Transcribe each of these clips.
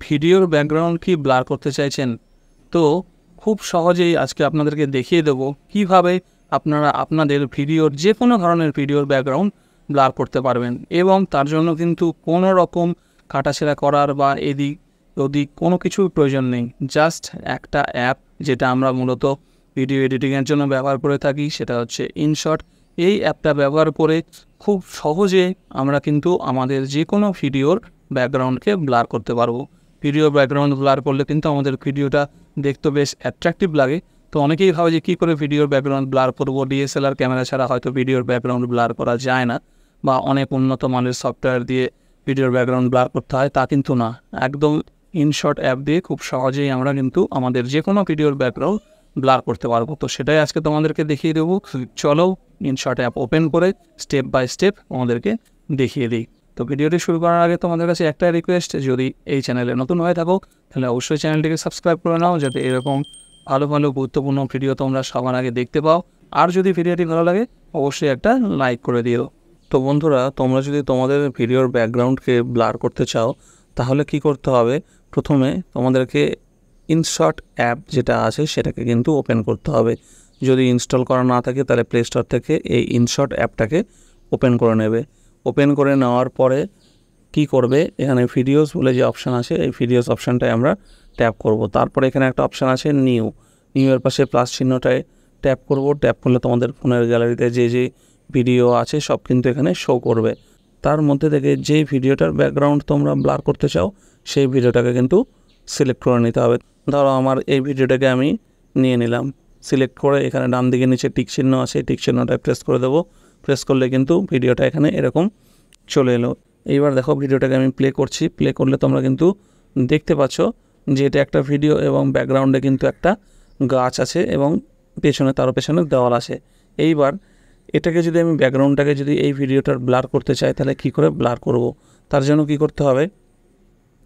ভিডিওর ব্যাকগ্রাউন্ড কি ব্লার করতে চাইছেন? তো খুব সহজেই আজকে আপনাদেরকে দেখিয়ে দেবো কিভাবে আপনারা আপনাদের ভিডিওর যে কোনো ধরনের ভিডিওর ব্যাকগ্রাউন্ড ব্লার করতে পারবেন, এবং তার জন্য কিন্তু কোনো রকম কাটাছেঁড়া করার বা এদিক ওদিক কোনো কিছুর প্রয়োজন নেই। জাস্ট একটা অ্যাপ যেটা আমরা মূলত ভিডিও এডিটিংয়ের জন্য ব্যবহার করে থাকি, সেটা হচ্ছে ইনশট। এই অ্যাপটা ব্যবহার করে খুব সহজে আমরা কিন্তু আমাদের যে কোনো ভিডিওর ব্যাকগ্রাউন্ডকে ব্লার করতে পারবো। ভিডিও ব্যাকগ্রাউন্ড ব্লার করলে কিন্তু আমাদের ভিডিওটা দেখতে বেশ অ্যাট্রাকটিভ লাগে। তো অনেকেই ভাবে যে কী করে ভিডিওর ব্যাকগ্রাউন্ড ব্লার করবো, ডিএসএলআর ক্যামেরা ছাড়া হয়তো ভিডিওর ব্যাকগ্রাউন্ড ব্লার করা যায় না, বা অনেক উন্নত মানের সফটওয়্যার দিয়ে ভিডিওর ব্যাকগ্রাউন্ড ব্লার করতে হয়, তা কিন্তু না। একদম ইনশট অ্যাপ দিয়ে খুব সহজেই আমরা কিন্তু আমাদের যে কোনো ভিডিওর ব্যাকগ্রাউন্ড ব্লার করতে পারবো। তো সেটাই আজকে তোমাদেরকে দেখিয়ে দেবো। চলো ইনশট অ্যাপ ওপেন করে স্টেপ বাই স্টেপ আমাদেরকে দেখিয়ে দিই। তো ভিডিওটি শুরু করার আগে তোমাদের কাছে একটাই রিকোয়েস্ট, যদি এই চ্যানেলে নতুন হয়ে থাকো তাহলে অবশ্যই চ্যানেলটিকে সাবস্ক্রাইব করে নাও, যাতে এরকম ভালো ভালো গুরুত্বপূর্ণ ভিডিও তোমরা সবার আগে দেখতে পাও। আর যদি ভিডিওটি ভালো লাগে অবশ্যই একটা লাইক করে দিও। তো বন্ধুরা, তোমরা যদি তোমাদের ভিডিওর ব্যাকগ্রাউন্ডকে ব্লার করতে চাও তাহলে কি করতে হবে? প্রথমে তোমাদেরকে ইনশট অ্যাপ যেটা আছে সেটাকে কিন্তু ওপেন করতে হবে। যদি ইনস্টল করা না থাকে তাহলে প্লে স্টোর থেকে এই ইনশট অ্যাপটাকে ওপেন করে নেবে। ওপেন করে নেওয়ার পরে কি করবে, এখানে ভিডিওস বলে যে অপশান আছে, এই ভিডিওস অপশানটায় আমরা ট্যাপ করব। তারপরে এখানে একটা অপশান আছে নিউ এর পাশে প্লাস চিহ্নটায় ট্যাপ করব। ট্যাপ করলে তোমাদের ফোনের গ্যালারিতে যে যে ভিডিও আছে সব কিন্তু এখানে শো করবে। তার মধ্যে থেকে যেই ভিডিওটার ব্যাকগ্রাউন্ড তোমরা ব্লার করতে চাও সেই ভিডিওটাকে কিন্তু সিলেক্ট করে নিতে হবে। ধরো আমার এই ভিডিওটাকে আমি নিয়ে নিলাম, সিলেক্ট করে এখানে ডান দিকে নিচে টিক চিহ্ন আছে, টিক চিহ্নটায় প্রেস করে দেবো। প্রেস করলে কিন্তু ভিডিওটা এখানে এরকম চলে এলো। এইবার দেখো ভিডিওটাকে আমি প্লে করছি। প্লে করলে তোমরা কিন্তু দেখতে পাচ্ছ যে এটা একটা ভিডিও এবং ব্যাকগ্রাউন্ডে কিন্তু একটা গাছ আছে এবং পেছনে তারও পেছনে দেওয়াল আছে। এইবার এটাকে যদি আমি ব্যাকগ্রাউন্ডটাকে যদি এই ভিডিওটার ব্লার করতে চাই তাহলে কি করে ব্লার করব? তার জন্য কি করতে হবে,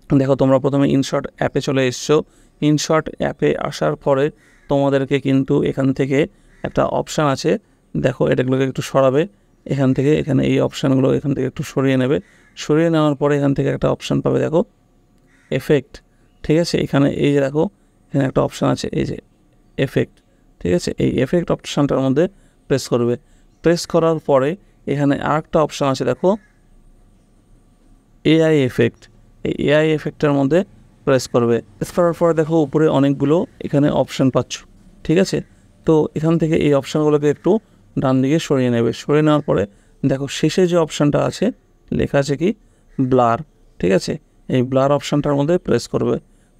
দেখো তোমরা প্রথমে ইনশট অ্যাপে চলে এসছো। ইনশট অ্যাপে আসার পরে তোমাদেরকে কিন্তু এখান থেকে একটা অপশান আছে, দেখো এটাগুলোকে একটু সরাবে। এখান থেকে এখানে এই অপশানগুলো এখান থেকে একটু সরিয়ে নেবে। সরিয়ে নেওয়ার পরে এখান থেকে একটা অপশান পাবে, দেখো এফেক্ট, ঠিক আছে। এখানে এই যে দেখো এখানে একটা অপশান আছে, এই যে এফেক্ট, ঠিক আছে। এই এফেক্ট অপশানটার মধ্যে প্রেস করবে। প্রেস করার পরে এখানে আরেকটা অপশান আছে, দেখো এআই এফেক্ট। এই এআই এফেক্টের মধ্যে প্রেস করবে। প্রেস করার পরে দেখো উপরে অনেকগুলো এখানে অপশান পাচ্ছ, ঠিক আছে। তো এখান থেকে এই অপশানগুলোকে একটু ডান দিকে সরিয়ে নেবে। সরিয়ে নেওয়ার পরে দেখো শেষে যে অপশানটা আছে লেখা আছে কি ব্লার, ঠিক আছে। এই ব্লার অপশানটার মধ্যে প্রেস করবে।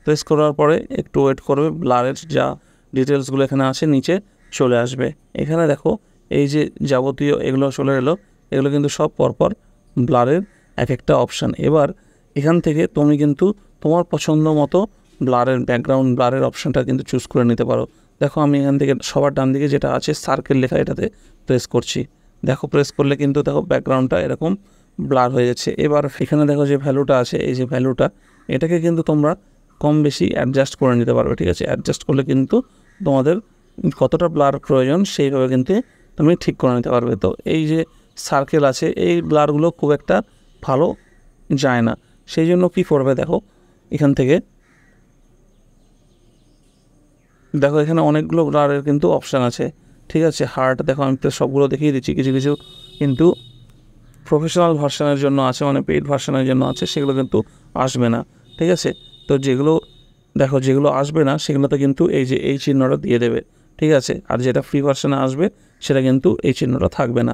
প্রেস করার পরে একটু ওয়েট করবে, ব্লারের যা ডিটেলসগুলো এখানে আছে নিচে চলে আসবে। এখানে দেখো এই যে যাবতীয় এগুলো চলে এলো, এগুলো কিন্তু সব পরপর ব্লারের এক একটা অপশান। এবার এখান থেকে তুমি কিন্তু তোমার পছন্দ মতো ব্লারের ব্যাকগ্রাউন্ড ব্লারের অপশানটা কিন্তু চুজ করে নিতে পারো। দেখো আমি এখান থেকে সবার ডান দিকে যেটা আছে সার্কেল লেখা, এটাতে প্রেস করছি। দেখো প্রেস করলে কিন্তু দেখো ব্যাকগ্রাউন্ডটা এরকম ব্লার হয়ে যাচ্ছে। এবার এখানে দেখো যে ভ্যালুটা আছে, এই যে ভ্যালুটা, এটাকে কিন্তু তোমরা কম বেশি অ্যাডজাস্ট করে নিতে পারবে, ঠিক আছে। অ্যাডজাস্ট করলে কিন্তু তোমাদের কতটা ব্লার প্রয়োজন সেইভাবে কিন্তু তুমি ঠিক করে নিতে পারবে। তো এই যে সার্কেল আছে এই ব্লারগুলো খুব একটা ভালো যায় না, সেই জন্য কী করবে, দেখো এখান থেকে দেখো এখানে অনেকগুলো ব্লারের কিন্তু অপশান আছে, ঠিক আছে। হার্ট দেখো আমি তো সবগুলো দেখিয়ে দিচ্ছি, কিছু কিছু কিন্তু প্রফেশনাল ভার্সানের জন্য আছে, মানে পেইড ভার্সানের জন্য আছে, সেগুলো কিন্তু আসবে না, ঠিক আছে। তো যেগুলো দেখো যেগুলো আসবে না সেগুলোতে কিন্তু এই যে এই চিহ্নটা দিয়ে দেবে, ঠিক আছে। আর যেটা ফ্রি ভার্সানে আসবে সেটা কিন্তু এই চিহ্নটা থাকবে না।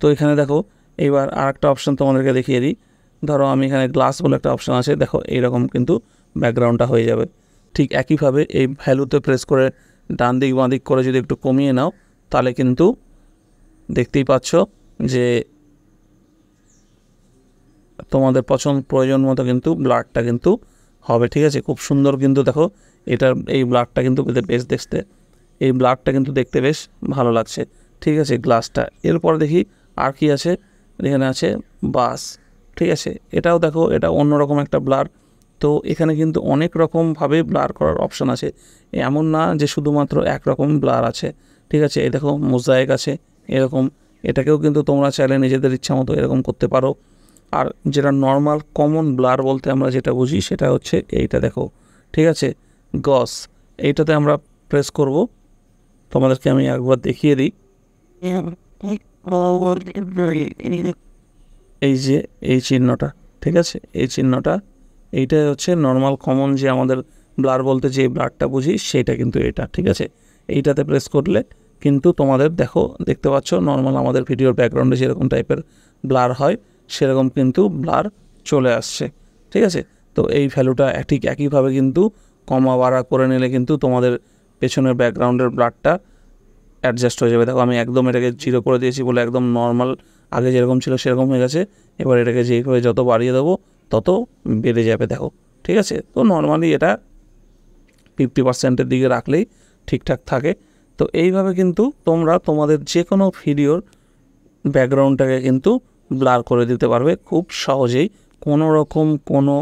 তো এখানে দেখো এইবার আরেকটা অপশান তোমাদেরকে দেখিয়ে দিই। ধরো আমি এখানে গ্লাস বলে একটা অপশান আছে, দেখো এইরকম কিন্তু ব্যাকগ্রাউন্ডটা হয়ে যাবে। ঠিক একইভাবে এই ভ্যালুতে প্রেস করে ডান দিক বাঁ দিক করে যদি একটু কমিয়ে নাও তাহলে কিন্তু দেখতেই পাচ্ছ যে তোমাদের প্রয়োজন মতো কিন্তু ব্লারটা কিন্তু হবে, ঠিক আছে। খুব সুন্দর কিন্তু দেখো এটার এই ব্লারটা কিন্তু বেশ দেখতে, এই ব্লারটা কিন্তু দেখতে বেশ ভালো লাগছে, ঠিক আছে গ্লাসটা। এরপর দেখি আর কি আছে, এখানে আছে বাস, ঠিক আছে। এটাও দেখো এটা অন্যরকম একটা ব্লার। তো এখানে কিন্তু অনেক রকমভাবে ব্লার করার অপশান আছে, এমন না যে শুধুমাত্র একরকম ব্লার আছে, ঠিক আছে। এই দেখো মোজাইক আছে এরকম, এটাকেও কিন্তু তোমরা চাইলে নিজেদের ইচ্ছা মতো এরকম করতে পারো। আর যেটা নর্মাল কমন ব্লার বলতে আমরা যেটা বুঝি সেটা হচ্ছে এইটা দেখো, ঠিক আছে, গস। এইটাতে আমরা প্রেস করব, তোমাদেরকে আমি একবার দেখিয়ে দিই। এই যে এই চিহ্নটা, ঠিক আছে, এই চিহ্নটা, এইটাই হচ্ছে নর্মাল কমন যে আমাদের ব্লার বলতে যে ব্লারটা বুঝি সেটা কিন্তু এটা, ঠিক আছে। এইটাতে প্রেস করলে কিন্তু তোমাদের দেখতে পাচ্ছ নর্মাল আমাদের ভিডিওর ব্যাকগ্রাউন্ডে যেরকম টাইপের ব্লার হয় সেরকম কিন্তু ব্লার চলে আসছে, ঠিক আছে। তো এই ভ্যালুটা ঠিক একইভাবে কিন্তু কমা বাড়া করে নিলে কিন্তু তোমাদের পেছনের ব্যাকগ্রাউন্ডের ব্লারটা অ্যাডজাস্ট হয়ে যাবে। দেখো আমি একদম এটাকে 0 করে দিয়েছি বলে একদম নর্মাল আগে যেরকম ছিল সেরকম হয়ে গেছে। এবার এটাকে যেইভাবে যত বাড়িয়ে দেবো তত বেড়ে যাবে, দেখো, ঠিক আছে। তো নর্মালি এটা 50%-এর দিকে রাখলেই ঠিকঠাক থাকে। তো এইভাবে কিন্তু তোমরা তোমাদের যে কোনো ভিডিওর ব্যাকগ্রাউন্ডটাকে কিন্তু ব্লার করে দিতে পারবে খুব সহজেই, কোনো রকম কোনো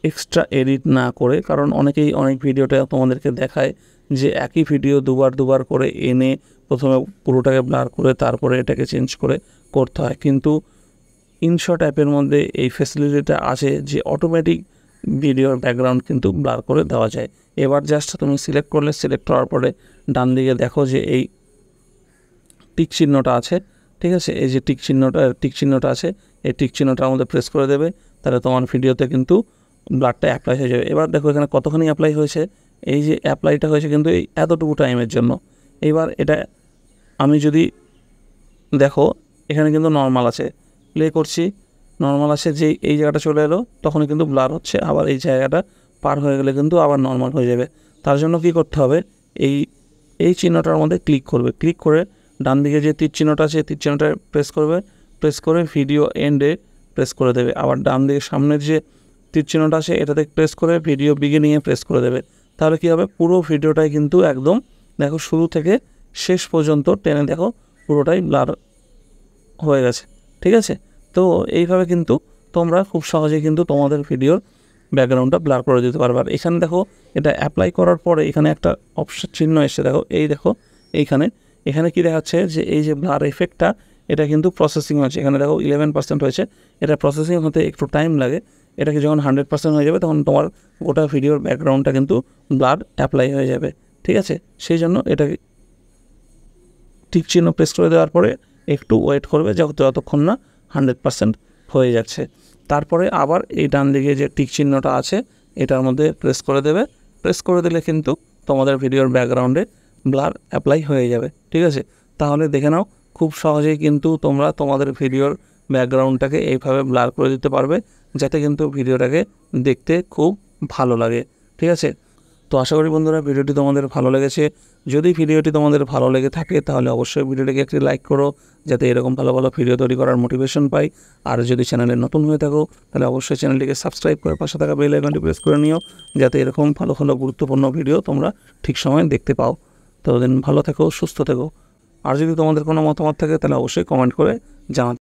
এক্সট্রা এডিট না করে। কারণ অনেকেই অনেক ভিডিওটা তোমাদেরকে দেখায় যে একই ভিডিও দুবার করে এনে প্রথমে পুরোটাকে ব্লার করে তারপরে এটাকে চেঞ্জ করে করতে হয়, কিন্তু ইনশট অ্যাপের মধ্যে এই ফেসিলিটিটা আছে যে অটোমেটিক ভিডিওর ব্যাকগ্রাউন্ড কিন্তু ব্লার করে দেওয়া যায়। এবার জাস্ট তুমি সিলেক্ট করলে, সিলেক্ট করার পরে ডান দিকে দেখো যে এই টিক চিহ্নটা আছে, ঠিক আছে, এই যে টিক চিহ্নটা আছে, এই টিক চিহ্নটার মধ্যে প্রেস করে দেবে, তাহলে তোমার ভিডিওতে কিন্তু ব্লারটা অ্যাপ্লাই হয়ে যাবে। এবার দেখো এখানে কতখানি অ্যাপ্লাই হয়েছে, এই যে অ্যাপ্লাইটা হয়েছে কিন্তু এই এতটুকু টাইমের জন্য। এবার এটা আমি যদি দেখো এখানে কিন্তু নর্মাল আছে, প্লে করছি, নর্মাল আছে, যে এই জায়গাটা চলে এলো তখনই কিন্তু ব্লার হচ্ছে, আবার এই জায়গাটা পার হয়ে গেলে কিন্তু আবার নর্মাল হয়ে যাবে। তার জন্য কি করতে হবে, এই চিহ্নটার মধ্যে ক্লিক করবে, ক্লিক করে ডান দিকে যে তীর চিহ্নটা আছে তীর চিহ্নটা প্রেস করবে, প্রেস করে ভিডিও এন্ডে প্রেস করে দেবে। আবার ডান দিকে সামনের যে তীর চিহ্নটা আছে এটাতে প্রেস করে ভিডিও বিগিনিংয়ে প্রেস করে দেবে। তাহলে কী হবে, পুরো ভিডিওটাই কিন্তু একদম দেখো শুরু থেকে শেষ পর্যন্ত টেনে দেখো পুরোটাই ব্লার হয়ে গেছে, ঠিক আছে। তো এইভাবে কিন্তু তোমরা খুব সহজে কিন্তু তোমাদের ভিডিওর ব্যাকগ্রাউন্ডটা ব্লার করে দিতে পারবে। আর এখানে দেখো এটা অ্যাপ্লাই করার পরে এখানে একটা অপশন চিহ্ন এসে দেখো, এই দেখো এখানে কি দেখাচ্ছে যে এই যে ব্লার এফেক্টটা এটা কিন্তু প্রসেসিং হচ্ছে। এখানে দেখো 11% হয়েছে, এটা প্রসেসিং হতে একটু টাইম লাগে। এটাকে যখন 100% হয়ে যাবে তখন তোমার গোটা ভিডিওর ব্যাকগ্রাউন্ডটা কিন্তু ব্লার অ্যাপ্লাই হয়ে যাবে, ঠিক আছে। সেই জন্য এটাকে টিক চিহ্ন প্রেস করে দেওয়ার পরে একটু ওয়েট করবে যতক্ষণ না 100% হয়ে যাচ্ছে। তারপরে আবার এই ডান দিকে যে টিক চিহ্নটা আছে এটার মধ্যে প্রেস করে দেবে, প্রেস করে দিলে কিন্তু তোমাদের ভিডিওর ব্যাকগ্রাউন্ডে ব্লার অ্যাপ্লাই হয়ে যাবে, ঠিক আছে। তাহলে দেখে নাও খুব সহজেই কিন্তু তোমরা তোমাদের ভিডিওর ব্যাকগ্রাউন্ডটাকে এইভাবে ব্লার করে দিতে পারবে যাতে কিন্তু ভিডিওটাকে দেখতে খুব ভালো লাগে, ঠিক আছে। তো আশা করি বন্ধুরা ভিডিওটি তোমাদের ভালো লেগেছে। যদি ভিডিওটি তোমাদের ভালো লেগে থাকে তাহলে অবশ্যই ভিডিওটিকে একটি লাইক করো যাতে এরকম ভালো ভালো ভিডিও তৈরি করার মোটিভেশন পাই। আর যদি চ্যানেলে নতুন হয়ে থাকো তাহলে অবশ্যই চ্যানেলটিকে সাবস্ক্রাইব করে পাশে থাকা বেল আইকনটি প্রেস করে নিও যাতে এরকম ভালো ভালো গুরুত্বপূর্ণ ভিডিও তোমরা ঠিক সময়ে দেখতে পাও। ততদিন ভালো থেকো, সুস্থ থেকো। আর যদি তোমাদের কোনো মতামত থাকে তাহলে অবশ্যই কমেন্ট করে জানাতে